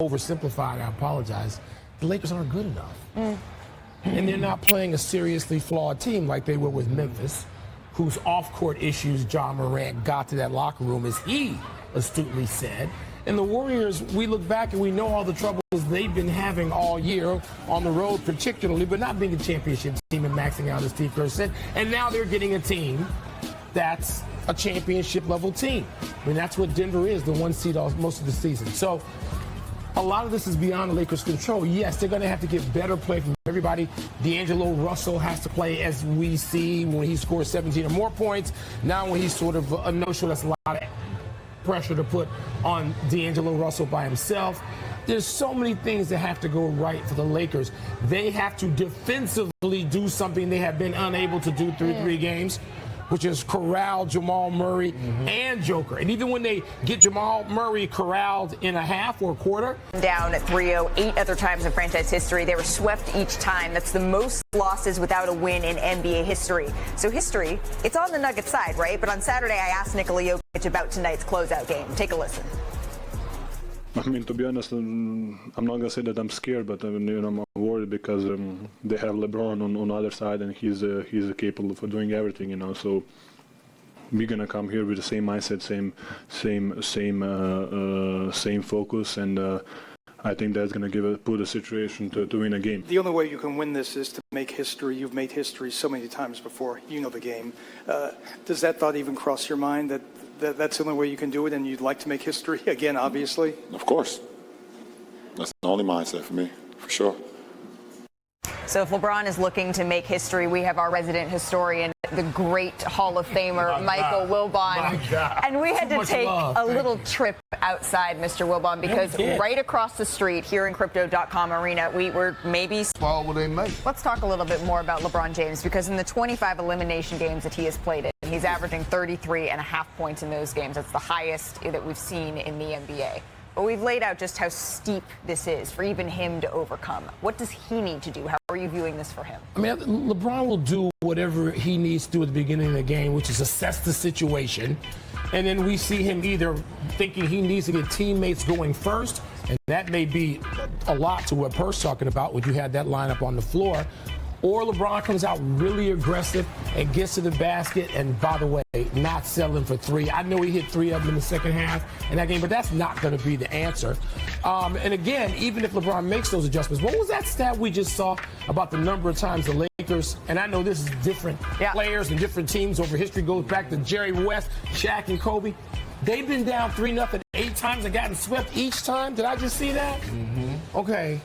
oversimplified, I apologize. The Lakers aren't good enough. And they're not playing a seriously flawed team like they were with Memphis, whose off-court issues John Morant got to that locker room, as he astutely said. And the Warriors, we look back and we know all the troubles they've been having all year on the road particularly, but not being a championship team and maxing out, as Steve Kerr said. And now they're getting a team that's a championship-level team. I mean, that's what Denver is, the one seed most of the season. So a lot of this is beyond the Lakers' control. Yes, they're going to have to get better play from everybody. D'Angelo Russell has to play as we see when he scores 17 or more points. Now when he's sort of a no-show, that's a lot of pressure to put on D'Angelo Russell by himself. There's so many things that have to go right for the Lakers. They have to defensively do something they have been unable to do through 3 games, which is corral Jamal Murray and Joker. And even when they get Jamal Murray corralled in a half or a quarter. Down at 3-0, 8 other times in franchise history. They were swept each time. That's the most losses without a win in NBA history. So history, it's on the Nuggets side, right? But on Saturday, I asked Nikola Jokic about tonight's closeout game. Take a listen. I mean, to be honest, I'm not gonna say that I'm scared, but I'm worried because they have LeBron on the other side, and he's capable of doing everything, So we're gonna come here with the same mindset, same focus, and I think that's gonna put a situation to win a game. The only way you can win this is to make history. You've made history so many times before. You know the game. Does that thought even cross your mind that that's the only way you can do it, and you'd like to make history again, obviously? Of course. That's the only mindset for me, for sure. So if LeBron is looking to make history, we have our resident historian, the great Hall of Famer, Michael Wilbon. And we had to take a little trip outside, Mr. Wilbon, because right across the street here in Crypto.com Arena, we were maybe... What will they make? Let's talk a little bit more about LeBron James, because in the 25 elimination games that he has played in, he's averaging 33.5 points in those games. That's the highest that we've seen in the NBA. But we've laid out just how steep this is for even him to overcome. What does he need to do? How are you viewing this for him? I mean, LeBron will do whatever he needs to do at the beginning of the game, which is assess the situation. And then we see him either thinking he needs to get teammates going first, and that may be a lot to what Per's talking about when you had that lineup on the floor. Or LeBron comes out really aggressive and gets to the basket, and by the way, not settling for 3. I know he hit 3 of them in the second half in that game, but that's not going to be the answer. And again, even if LeBron makes those adjustments, what was that stat we just saw about the number of times the Lakers, and I know this is different players and different teams over history, goes back to Jerry West, Shaq, and Kobe. They've been down 3-0 8 times and gotten swept each time. Did I just see that? Okay.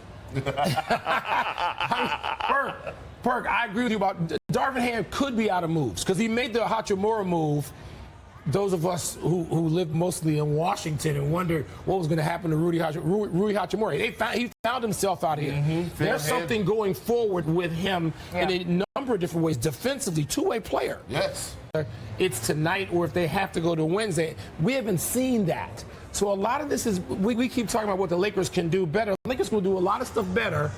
Perk, I agree with you about Darvin Ham could be out of moves because he made the Hachimura move. Those of us who lived mostly in Washington and wondered what was going to happen to Rui Hachimura. He found himself out here. There's something going forward with him in a number of different ways. Defensively, two-way player. Yes. It's tonight or if they have to go to Wednesday. We haven't seen that. So a lot of this is, we keep talking about what the Lakers can do better. The Lakers will do a lot of stuff better,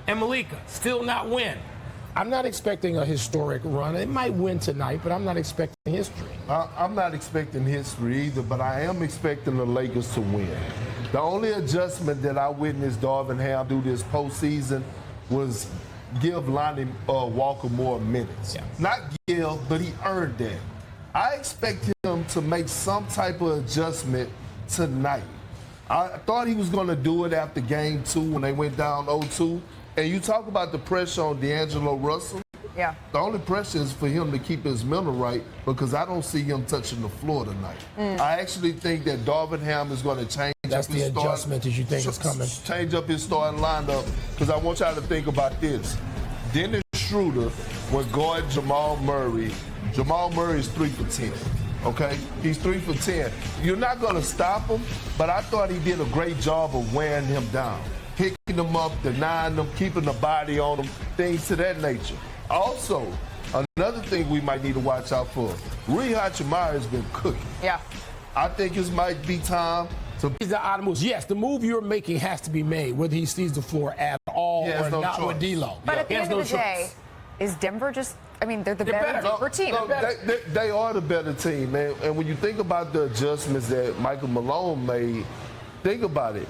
and Malika still not win. I'm not expecting a historic run. It might win tonight, but I'm not expecting history. I'm not expecting history either, but I am expecting the Lakers to win. The only adjustment that I witnessed Darvin Ham do this postseason was give Lonnie Walker more minutes. Not give, but he earned that. I expect him to make some type of adjustment tonight. I thought he was going to do it after game 2 when they went down 0-2. And you talk about the pressure on D'Angelo Russell. Yeah. The only pressure is for him to keep his mental right because I don't see him touching the floor tonight. I actually think that Darvin Ham is going to change That's up his the adjustment that you think is coming. Change up his starting lineup because I want y'all to think about this. Dennis Schroeder was guarding Jamal Murray. Jamal Murray is 3 for 10. Okay? He's 3 for 10. You're not going to stop him, but I thought he did a great job of wearing him down. Picking them up, denying them, keeping the body on them, things to that nature. Also, another thing we might need to watch out for, Rui Hachimura has been cooking. Yeah. I think it might be time to... He's the odd moves. Yes, the move you're making has to be made, whether he sees the floor at all or no not choice. with D'Lo. But at the end of the day, is Denver just... I mean, they're better team. No, they are the better team, man. And when you think about the adjustments that Michael Malone made, think about it.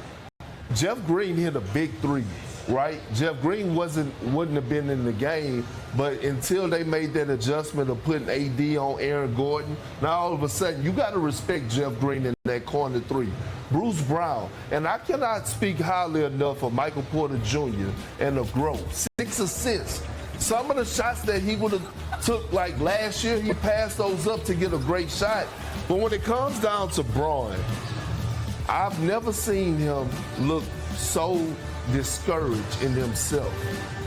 Jeff Green hit a big three, right? Jeff Green wouldn't have been in the game, but until they made that adjustment of putting AD on Aaron Gordon, now all of a sudden you got to respect Jeff Green in that corner three. Bruce Brown, and I cannot speak highly enough of Michael Porter Jr. and of growth. 6 assists. Some of the shots that he would have took like last year, he passed those up to get a great shot. But when it comes down to Braun, I've never seen him look so discouraged in himself.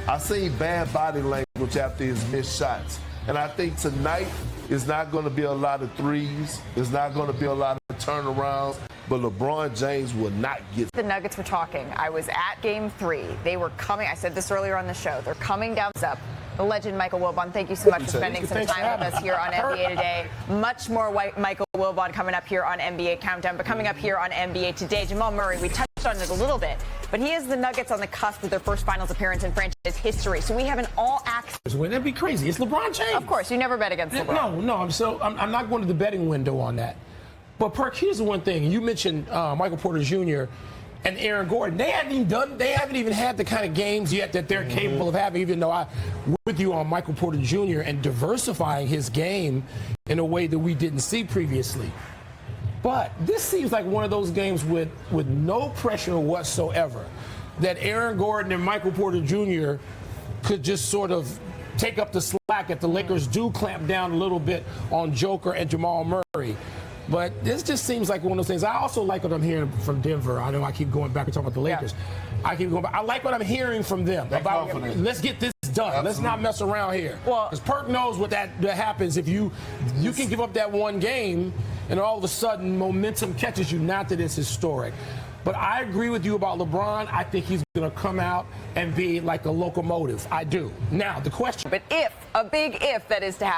I seen bad body language after his missed shots. And I think tonight is not going to be a lot of threes. It's not going to be a lot of turnarounds. But LeBron James will not get. The Nuggets were talking. I was at Game 3. They were coming. I said this earlier on the show. They're coming down. Up. The legend Michael Wilbon, thank you so much for spending some time with us here on NBA Today. Much more Michael Wilbon coming up here on NBA Countdown, but coming up here on NBA Today, Jamal Murray, we touched on it a little bit, but he is the Nuggets on the cusp of their first finals appearance in franchise history. So we have an all-access. Wouldn't that be crazy? It's LeBron James. Of course, you never bet against LeBron. No, I'm not going to the betting window on that. But Perk, here's the one thing. You mentioned Michael Porter Jr. and Aaron Gordon. They haven't even had the kind of games yet that they're capable of having, even though I'm with you on Michael Porter Jr. and diversifying his game in a way that we didn't see previously. But this seems like one of those games with no pressure whatsoever, that Aaron Gordon and Michael Porter Jr. could just sort of take up the slack if the Lakers do clamp down a little bit on Joker and Jamal Murray. But this just seems like one of those things. I also like what I'm hearing from Denver. I know I keep going back and talking about the Lakers. Yeah. I keep going back. I like what I'm hearing from them about let's get this done. Absolutely. Let's not mess around here. Because Perk knows what that happens if you can give up that one game and all of a sudden momentum catches you. Not that it's historic. But I agree with you about LeBron. I think he's going to come out and be like a locomotive. I do. Now, the question. But if, a big if that is to happen.